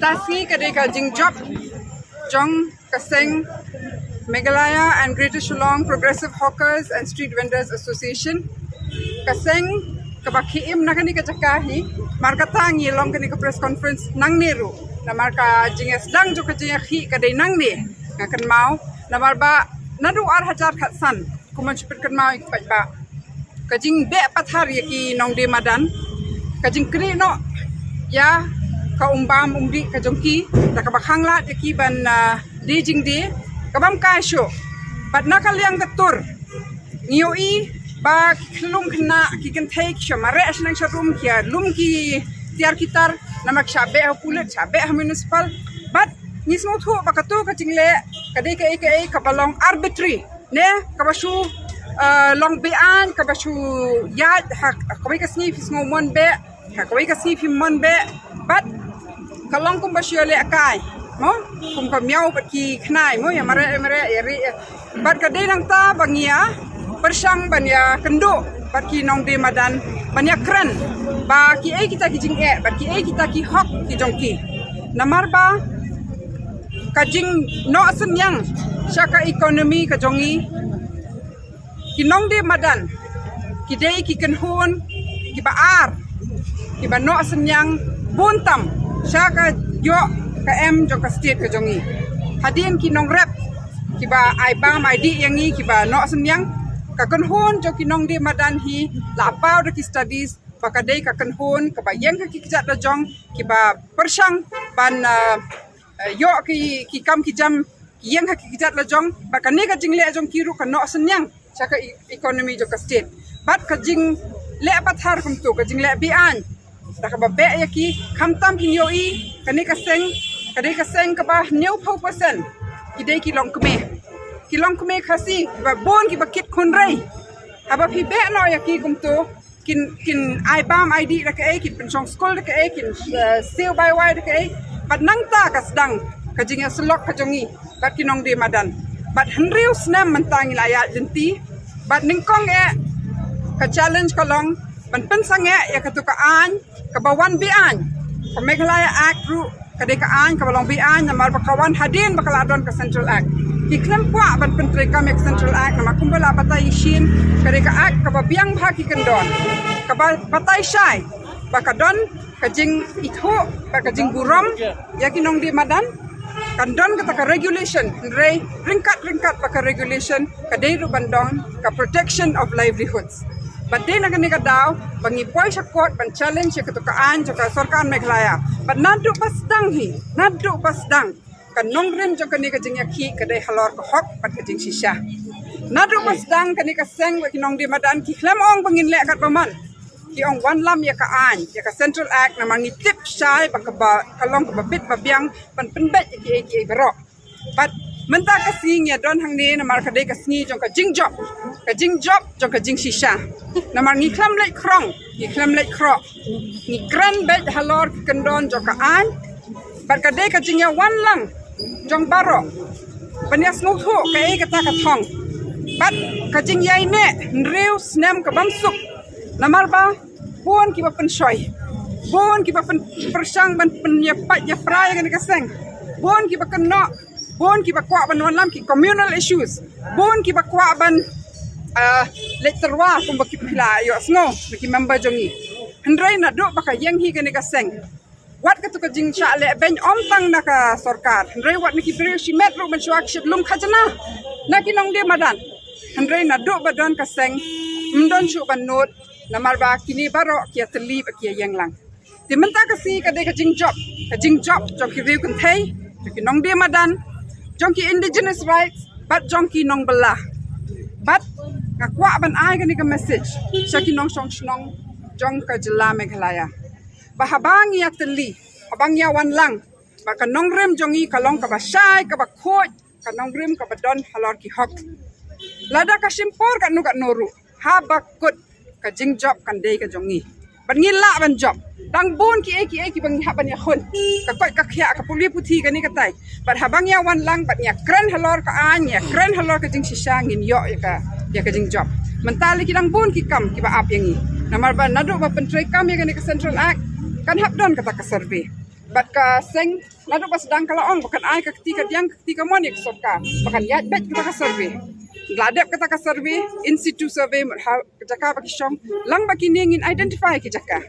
mentasi kadeka Jingjop, Jong Kaseng, Meghalaya and Greater Shillong Progressive Hawkers and Street Vendors Association. Kaseng kabakiim na kani kajakahi, marka tangi long kani ka press conference nang niru, na marka jinges dang jo kajahi kadai nang ni, ngakan mau, na marba nadu ar hajar khatsan, kuman chupit kan mau ikpat ba. Kajing be pathar yaki nong de madan, kajing kri no ya ka umbam umdi ka jongki da ka bakhangla yaki ban di jing di kabam ka sho bat nakal yang ketur ngioi ba klum khna ki kan thai shamare asnang sharum kia lum ki tiar kitar namak shabe ha pulet shabe ha municipal bat nismo thu bakatu ka jingle kadai ka ek ka balong arbitrary ne ka basu long bean ka basu yad ha kawai ka sni fis ngomon be ha kawai ka sni fim mon be bat kalong kum basu le akai mo kum ka miau bat ki khnai mo ya mare eri bat ka dei nang ta bangia persang banya kendo bat ki nong de madan banya kren ba ki kita ki jing bat ki kita ki hok ki jongki namar ba ka jing no asen yang syaka ekonomi ka jongi ki nong de madan ki dei ki ken hon ki ba ar ki ba no asen yang buntam syaka yo ka em jo ka state ka jongi hadin ki nong rep ki ba ai ba mai di yang ni ki ba no asen yang ka kan hon jo ki nong de madan hi la pau de ki studies ba ka dei ka kan hon ka ba yang ka ki jat da jong ki ba persang ban yo ki kam ki jam ki yang ka ki jat la jong ba ka ne ka jing le jong ki ru ka no asen yang syaka ekonomi jo ka state bat ka jing le pathar kum tu ka jing le bi an da ka ba be ya ki kham tam ki yo i ka ne ka seng ka ba new % ki dei ki long kme khasi ba bon ki ba kit khon rei aba phi be no ya ki kum tu kin ai bam id da ka kin pensong school da ka kin seal by why da ka bat nang ta ka sedang ka jing slok ka jongi bat ki nong de madan bat henriu snam mentang ilaya jenti bat ningkong ka challenge ka long ban pensang ya ka tu ka an ka bawan bi an ka Meghalaya Act ru ka de ka an ka balong bi an na mar bakawan hadin bakaladon ka Central Act ki klem kwa ban pentre ka mek Central Act na makumbala batai shin ka de ka act ka babiang bha ki kendon ka batai shai bakadon ka jing itho ka jing buram ya ki nong di madan kandon kata ka regulation rei ringkat ka regulation ka dei ru bandon ka protection of livelihoods but dei na ka daw bangi poi sa court ban challenge ka to ka an ka sarkar Meghalaya but nadu pasdang kan nong rim jo kani ka jing yakhi ka dei halor ka hok pat ka jing shisha nadu pasdang kani ka seng wa ki nong di madan ki klam ong bangin le kat paman ki ong wan lam ya ka an ya ka Central Act na mangi tip shai ba ka ba kalong ka bit ba biang pan penbet ki bero but menta ka sing ya don hang ni na mar ka dei ka sni jong ka jing job jong ka jing shisha na mar ngi klam le krong ni gran bet halor kendon jong ka an bat ka dei ka jing ya wan lang jong baro panyas nguk ho ka ka ta ka thong bat ka jing yai ne nriu snem ka bam suk namar ba bon ki ba pen shoy bon ki ba pen persang ban pen ya pat ya pra ya ka seng bon ki ba kena bon ki ba kwa ban wan lam ki communal issues bon ki ba kwa ban letterwa kum ba ki pila yo sno ki member jongi hendrai na do ba ka yang hi ka seng wat ka tu ka jing sha le ben om tang na ka sarkar hendrai wat ni ki bri shi met ru ban shwak shit lum khajana na ki nong de madan hendrai na do ba don ka seng mdon shu ban not na marba kini baro kia teli ba kia yang lang ti menta ka si ka de ka jing job jong ki riu kan thai jong ki nong de madan jong ki indigenous rights but jong ki nong bala but ka kwa ban ai ka ni ka message sa ki nong song snong jong ka jila Meghalaya ba habang ya teli habang ya wan lang ba ka nong rem jong i ka long ka ba shai ka ba khoj ka nong rem ka ba don halor ki hok lada ka simpor ka nu ka noru ha ba kut ka jing job kan dei ka jongi ban ngila ban job dang bon ki bang ha ban ya khon ka koi ka khya ka puli puthi ka ni ka tai bat habang ya wan lang bat ya kren halor ka an ya kren halor ka jing shisha ngin yo ya ka jing job mentali ki dang bon ki kam ki ba ap yangi namar ba nadu ba pentre kam ya ka ni ka Central Act kan hap don ka ta ka survey bat ka seng lalu pas sedang kalau on bukan ai ketika diang ketika mon ek sobka bukan ya bet kita ka survey gladep kita ka survey in situ survey jaka baki syong lang baki ningin identify ki jaka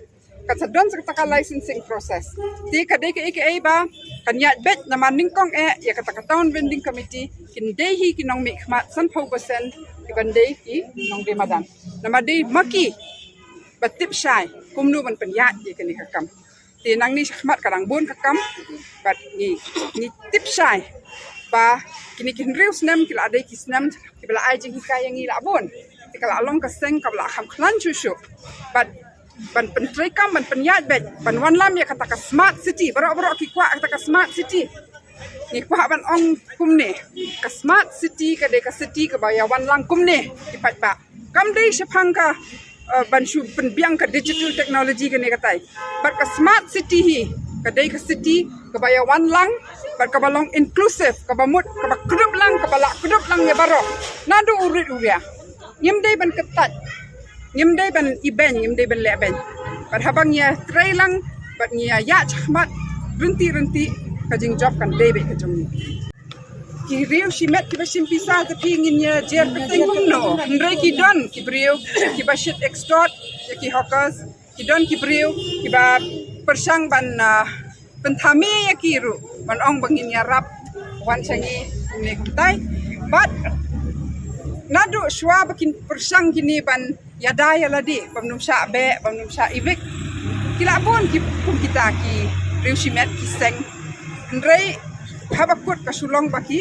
kan sadon sa kita ka licensing process ti ka de ka aka ba kan ya bet na maningkong ya kata ka town vending committee kin dehi kinong mikmat 100% ki bandai ki nong de madan nama de maki batip syai kumnu man penyat ye kini kakam ti nang ni khmat karang bun kakam bat ni tip syai ba kini kin rius nem kila adai kisnam kila ai jing hikay yang ila bun ti kala long kaseng kabla kham khlan chushu bat ban pentrai kam ban penyat bet ban wan lam ya kata ka smart city barok ki kwa kata ka smart city ni kwa ban ong kumne ka smart city ka de ka city ka baya wan lang kumne ki pat ba kam dei shapang ka ban shu penbiang ka digital technology ka ne katai but ka smart city hi ka dei ka city ka baya wan lang but ka balong inclusive ka bamut ka ba kudup lang ka bala kudup lang ya barok nadu urit uria nyem dei ban ketat nyem dei ban iben nyem dei ban leben but habang ya tray lang but nya ya chmat renti kajing job kan dei be ka jomni ki riu si met ki basim pisa tapi nginya jer peteng kumno ndrai ki don ki briu ki bashit extort ki hawkers ki don ki briu ki ba persang ban penthami ya ki ru ban ong bangin ya rap wan changi ne kumtai but nadu shwa bakin persang kini ban yada ya ladi bamnum sha be bamnum sha ivik kila pun ki kum kita ki riu si met ki seng ndrai habakut kasulong baki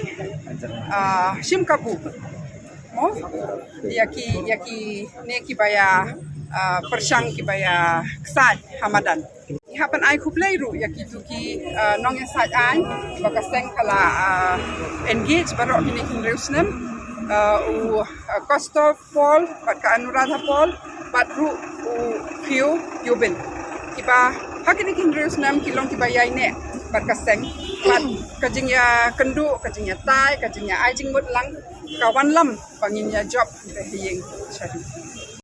sim kabu mo yaki ne ki baya persang ki baya ksat hamadan hapan ai khuplei ru yaki tu ki nong yang sat ai baka seng kala engage barok kini kinreusnem u Kostov Paul bat ka Anuradha Paul bat ru u Pio Yubin kiba hakini kinreusnem kilong ki baya ne bat kaseng bat kajing ya kendu kajing ya tai kajing ya ai jing mut lang kawan lam pangin ya job hiyeng chari